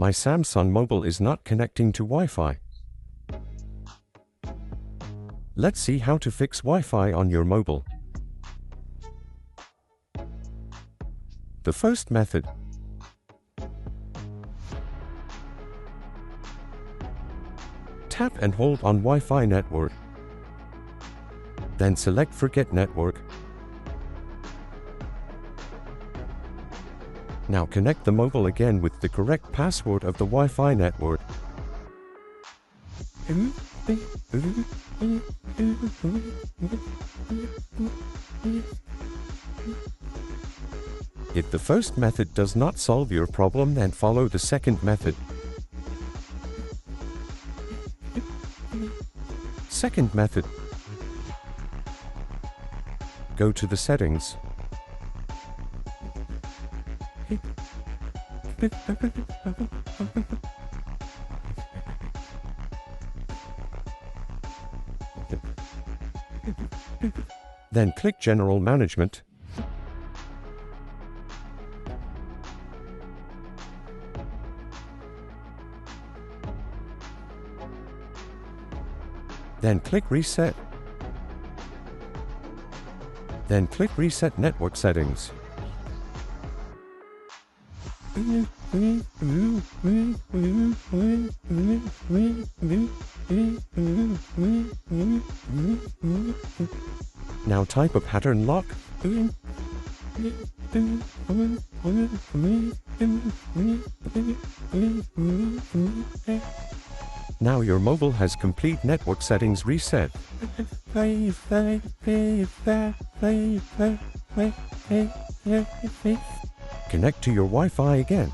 My Samsung mobile is not connecting to Wi-Fi. Let's see how to fix Wi-Fi on your mobile. The first method. Tap and hold on Wi-Fi network. Then select Forget Network. Now connect the mobile again with the correct password of the Wi-Fi network. If the first method does not solve your problem, then follow the second method. Second method. Go to the settings. Then click General Management. Then click Reset. Then click Reset Network Settings. Now type a pattern lock. Now your mobile has complete network settings reset. Connect to your Wi-Fi again.